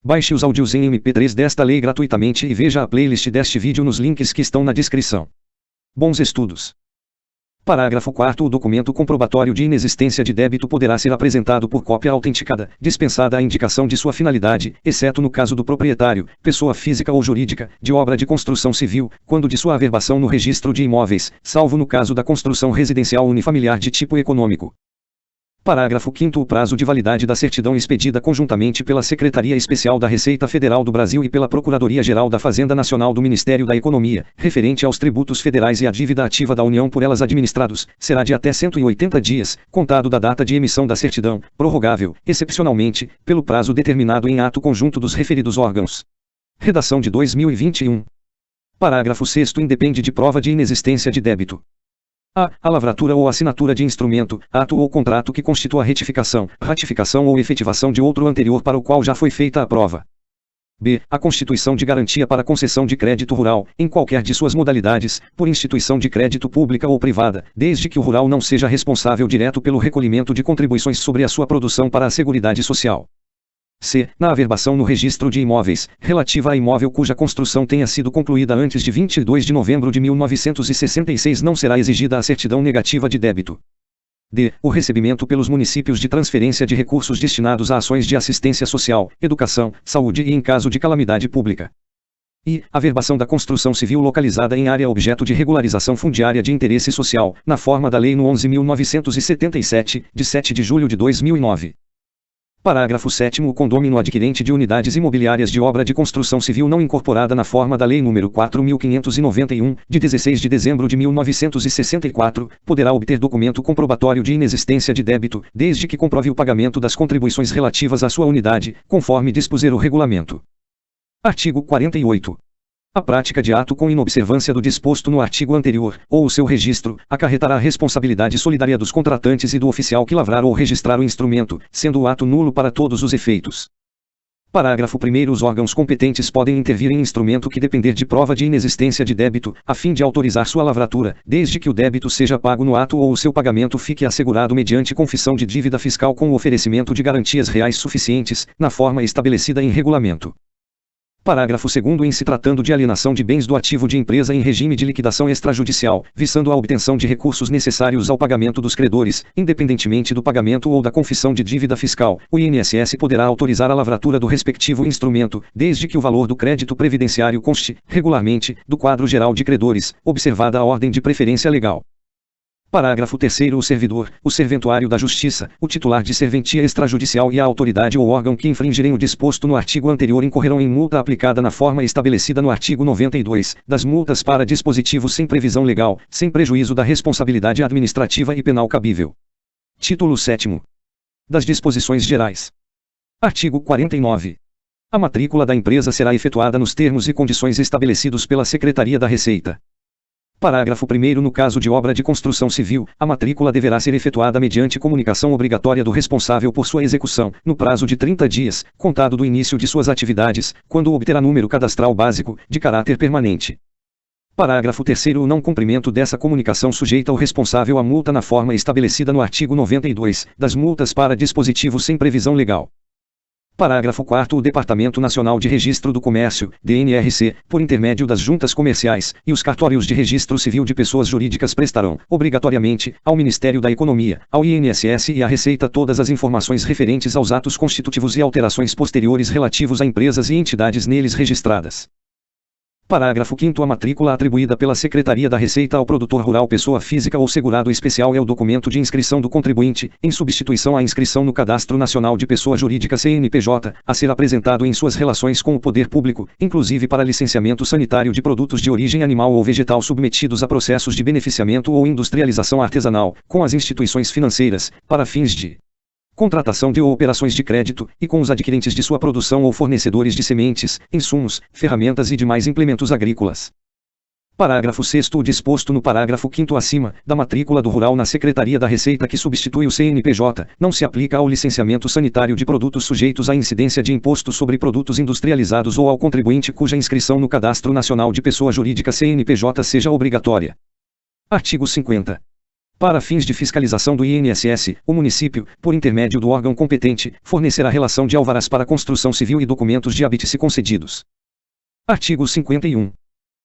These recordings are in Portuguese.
Baixe os áudios em MP3 desta lei gratuitamente e veja a playlist deste vídeo nos links que estão na descrição. Bons estudos. Parágrafo 4º. O documento comprobatório de inexistência de débito poderá ser apresentado por cópia autenticada, dispensada a indicação de sua finalidade, exceto no caso do proprietário, pessoa física ou jurídica, de obra de construção civil, quando de sua averbação no registro de imóveis, salvo no caso da construção residencial unifamiliar de tipo econômico. Parágrafo 5º. O prazo de validade da certidão expedida conjuntamente pela Secretaria Especial da Receita Federal do Brasil e pela Procuradoria-Geral da Fazenda Nacional do Ministério da Economia, referente aos tributos federais e à dívida ativa da União por elas administrados, será de até 180 dias, contado da data de emissão da certidão, prorrogável, excepcionalmente, pelo prazo determinado em ato conjunto dos referidos órgãos. Redação de 2021. Parágrafo 6º. Independe de prova de inexistência de débito: a lavratura ou assinatura de instrumento, ato ou contrato que constitua retificação, ratificação ou efetivação de outro anterior para o qual já foi feita a prova. b. A constituição de garantia para concessão de crédito rural, em qualquer de suas modalidades, por instituição de crédito pública ou privada, desde que o rural não seja responsável direto pelo recolhimento de contribuições sobre a sua produção para a Seguridade Social. c. Na averbação no registro de imóveis, relativa a imóvel cuja construção tenha sido concluída antes de 22 de novembro de 1966, não será exigida a certidão negativa de débito. d. O recebimento pelos municípios de transferência de recursos destinados a ações de assistência social, educação, saúde e em caso de calamidade pública. e. Averbação da construção civil localizada em área objeto de regularização fundiária de interesse social, na forma da Lei nº 11.977, de 7 de julho de 2009. Parágrafo 7º. O condômino adquirente de unidades imobiliárias de obra de construção civil não incorporada na forma da Lei nº 4.591, de 16 de dezembro de 1964, poderá obter documento comprobatório de inexistência de débito, desde que comprove o pagamento das contribuições relativas à sua unidade, conforme dispuser o regulamento. Artigo 48. A prática de ato com inobservância do disposto no artigo anterior, ou o seu registro, acarretará a responsabilidade solidária dos contratantes e do oficial que lavrar ou registrar o instrumento, sendo o ato nulo para todos os efeitos. Parágrafo 1º. Os órgãos competentes podem intervir em instrumento que depender de prova de inexistência de débito, a fim de autorizar sua lavratura, desde que o débito seja pago no ato ou o seu pagamento fique assegurado mediante confissão de dívida fiscal com o oferecimento de garantias reais suficientes, na forma estabelecida em regulamento. Parágrafo 2º. Em se tratando de alienação de bens do ativo de empresa em regime de liquidação extrajudicial, visando a obtenção de recursos necessários ao pagamento dos credores, independentemente do pagamento ou da confissão de dívida fiscal, o INSS poderá autorizar a lavratura do respectivo instrumento, desde que o valor do crédito previdenciário conste, regularmente, do quadro geral de credores, observada a ordem de preferência legal. Parágrafo 3º. O servidor, o serventuário da Justiça, o titular de serventia extrajudicial e a autoridade ou órgão que infringirem o disposto no artigo anterior incorrerão em multa aplicada na forma estabelecida no artigo 92, das multas para dispositivos sem previsão legal, sem prejuízo da responsabilidade administrativa e penal cabível. Título 7º. Das disposições gerais. Artigo 49. A matrícula da empresa será efetuada nos termos e condições estabelecidos pela Secretaria da Receita. Parágrafo 1º. No caso de obra de construção civil, a matrícula deverá ser efetuada mediante comunicação obrigatória do responsável por sua execução, no prazo de 30 dias, contado do início de suas atividades, quando obterá número cadastral básico, de caráter permanente. Parágrafo 3º. O não cumprimento dessa comunicação sujeita o responsável à multa na forma estabelecida no artigo 92, das multas para dispositivos sem previsão legal. Parágrafo 4º. O Departamento Nacional de Registro do Comércio, DNRC, por intermédio das juntas comerciais, e os cartórios de registro civil de pessoas jurídicas prestarão, obrigatoriamente, ao Ministério da Economia, ao INSS e à Receita todas as informações referentes aos atos constitutivos e alterações posteriores relativos a empresas e entidades neles registradas. Parágrafo 5º. A matrícula atribuída pela Secretaria da Receita ao produtor rural pessoa física ou segurado especial é o documento de inscrição do contribuinte, em substituição à inscrição no Cadastro Nacional de Pessoa Jurídica CNPJ, a ser apresentado em suas relações com o poder público, inclusive para licenciamento sanitário de produtos de origem animal ou vegetal submetidos a processos de beneficiamento ou industrialização artesanal, com as instituições financeiras, para fins de contratação de ou operações de crédito, e com os adquirentes de sua produção ou fornecedores de sementes, insumos, ferramentas e demais implementos agrícolas. Parágrafo 6º. O disposto no parágrafo 5º acima, da matrícula do rural na Secretaria da Receita que substitui o CNPJ, não se aplica ao licenciamento sanitário de produtos sujeitos à incidência de imposto sobre produtos industrializados ou ao contribuinte cuja inscrição no Cadastro Nacional de Pessoa Jurídica CNPJ seja obrigatória. Artigo 50. Para fins de fiscalização do INSS, o município, por intermédio do órgão competente, fornecerá relação de alvarás para construção civil e documentos de habites concedidos. Artigo 51.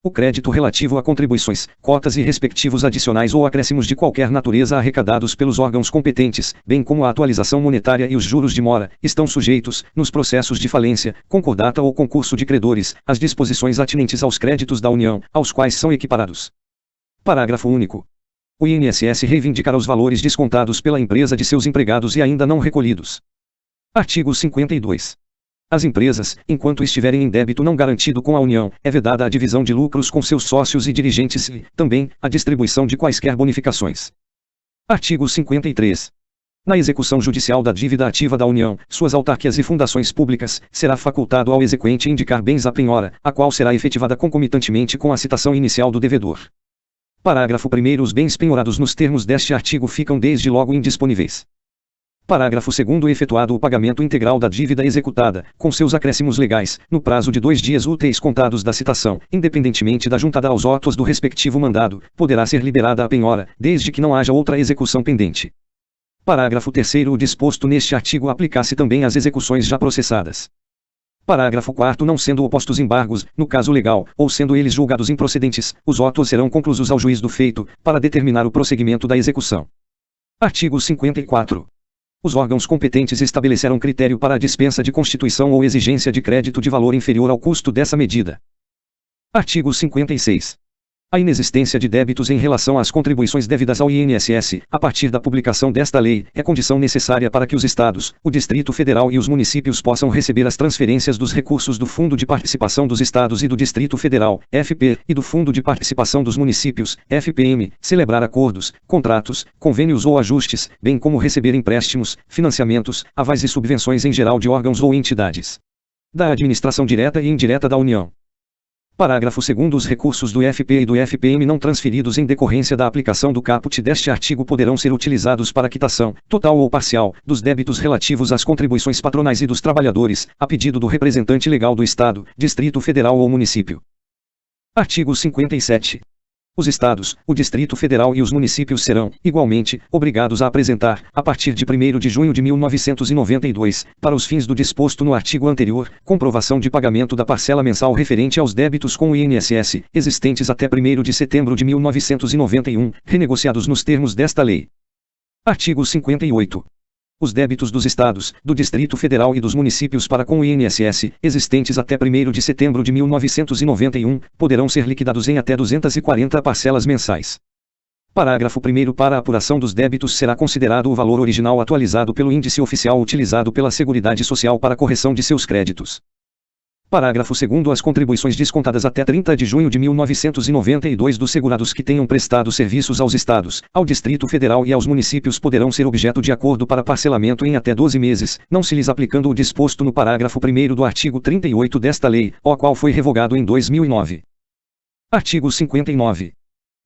O crédito relativo a contribuições, cotas e respectivos adicionais ou acréscimos de qualquer natureza arrecadados pelos órgãos competentes, bem como a atualização monetária e os juros de mora, estão sujeitos, nos processos de falência, concordata ou concurso de credores, às disposições atinentes aos créditos da União, aos quais são equiparados. Parágrafo único. O INSS reivindicará os valores descontados pela empresa de seus empregados e ainda não recolhidos. Artigo 52. As empresas, enquanto estiverem em débito não garantido com a União, é vedada a divisão de lucros com seus sócios e dirigentes e, também, a distribuição de quaisquer bonificações. Artigo 53. Na execução judicial da dívida ativa da União, suas autarquias e fundações públicas, será facultado ao exequente indicar bens à penhora, a qual será efetivada concomitantemente com a citação inicial do devedor. Parágrafo 1º. Os bens penhorados nos termos deste artigo ficam desde logo indisponíveis. Parágrafo 2º. Efetuado o pagamento integral da dívida executada, com seus acréscimos legais, no prazo de 2 dias úteis contados da citação, independentemente da juntada aos autos do respectivo mandado, poderá ser liberada a penhora, desde que não haja outra execução pendente. Parágrafo 3º. O disposto neste artigo aplica-se também às execuções já processadas. Parágrafo 4º. Não sendo opostos embargos, no caso legal, ou sendo eles julgados improcedentes, os autos serão conclusos ao juiz do feito, para determinar o prosseguimento da execução. Artigo 54. Os órgãos competentes estabelecerão critério para a dispensa de constituição ou exigência de crédito de valor inferior ao custo dessa medida. Artigo 56. A inexistência de débitos em relação às contribuições devidas ao INSS, a partir da publicação desta lei, é condição necessária para que os Estados, o Distrito Federal e os municípios possam receber as transferências dos recursos do Fundo de Participação dos Estados e do Distrito Federal, FP, e do Fundo de Participação dos Municípios, FPM, celebrar acordos, contratos, convênios ou ajustes, bem como receber empréstimos, financiamentos, avais e subvenções em geral de órgãos ou entidades da administração direta e indireta da União. Parágrafo 2º. Os recursos do FP e do FPM não transferidos em decorrência da aplicação do caput deste artigo poderão ser utilizados para quitação, total ou parcial, dos débitos relativos às contribuições patronais e dos trabalhadores, a pedido do representante legal do Estado, Distrito Federal ou município. Artigo 57. Os Estados, o Distrito Federal e os municípios serão, igualmente, obrigados a apresentar, a partir de 1º de junho de 1992, para os fins do disposto no artigo anterior, comprovação de pagamento da parcela mensal referente aos débitos com o INSS, existentes até 1º de setembro de 1991, renegociados nos termos desta lei. Artigo 58. Os débitos dos Estados, do Distrito Federal e dos municípios para com o INSS, existentes até 1º de setembro de 1991, poderão ser liquidados em até 240 parcelas mensais. Parágrafo 1º. Para a apuração dos débitos será considerado o valor original atualizado pelo índice oficial utilizado pela Seguridade Social para correção de seus créditos. Parágrafo 2º. As contribuições descontadas até 30 de junho de 1992 dos segurados que tenham prestado serviços aos Estados, ao Distrito Federal e aos municípios poderão ser objeto de acordo para parcelamento em até 12 meses, não se lhes aplicando o disposto no parágrafo 1º do artigo 38 desta lei, o qual foi revogado em 2009. Artigo 59.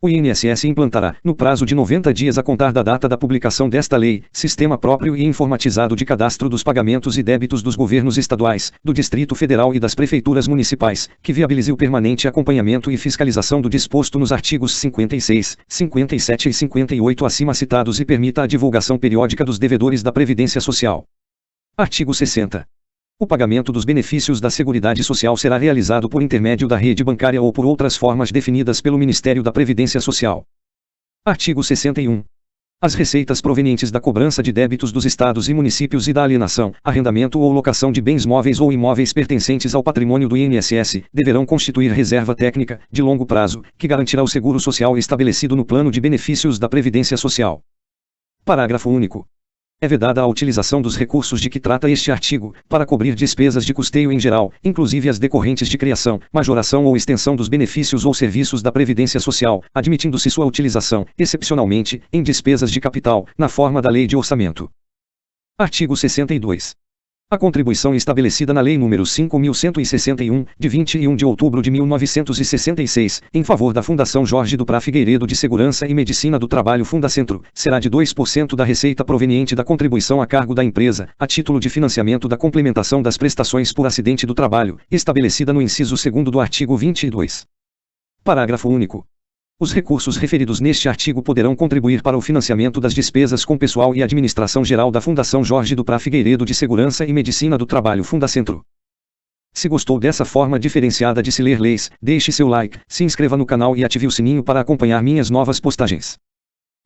O INSS implantará, no prazo de 90 dias a contar da data da publicação desta lei, sistema próprio e informatizado de cadastro dos pagamentos e débitos dos governos estaduais, do Distrito Federal e das prefeituras municipais, que viabilize o permanente acompanhamento e fiscalização do disposto nos artigos 56, 57 e 58 acima citados e permita a divulgação periódica dos devedores da Previdência Social. Artigo 60. O pagamento dos benefícios da Seguridade Social será realizado por intermédio da rede bancária ou por outras formas definidas pelo Ministério da Previdência Social. Artigo 61. As receitas provenientes da cobrança de débitos dos Estados e municípios e da alienação, arrendamento ou locação de bens móveis ou imóveis pertencentes ao patrimônio do INSS, deverão constituir reserva técnica, de longo prazo, que garantirá o seguro social estabelecido no Plano de Benefícios da Previdência Social. Parágrafo único. É vedada a utilização dos recursos de que trata este artigo, para cobrir despesas de custeio em geral, inclusive as decorrentes de criação, majoração ou extensão dos benefícios ou serviços da Previdência Social, admitindo-se sua utilização, excepcionalmente, em despesas de capital, na forma da Lei de Orçamento. Artigo 62. A contribuição estabelecida na Lei nº 5.161, de 21 de outubro de 1966, em favor da Fundação Jorge Duprá Figueiredo de Segurança e Medicina do Trabalho Fundacentro, será de 2% da receita proveniente da contribuição a cargo da empresa, a título de financiamento da complementação das prestações por acidente do trabalho, estabelecida no inciso 2º do artigo 22. Parágrafo único. Os recursos referidos neste artigo poderão contribuir para o financiamento das despesas com pessoal e administração geral da Fundação Jorge Duprá Figueiredo de Segurança e Medicina do Trabalho Fundacentro. Se gostou dessa forma diferenciada de se ler leis, deixe seu like, se inscreva no canal e ative o sininho para acompanhar minhas novas postagens.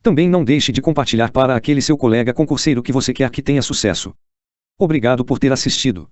Também não deixe de compartilhar para aquele seu colega concurseiro que você quer que tenha sucesso. Obrigado por ter assistido.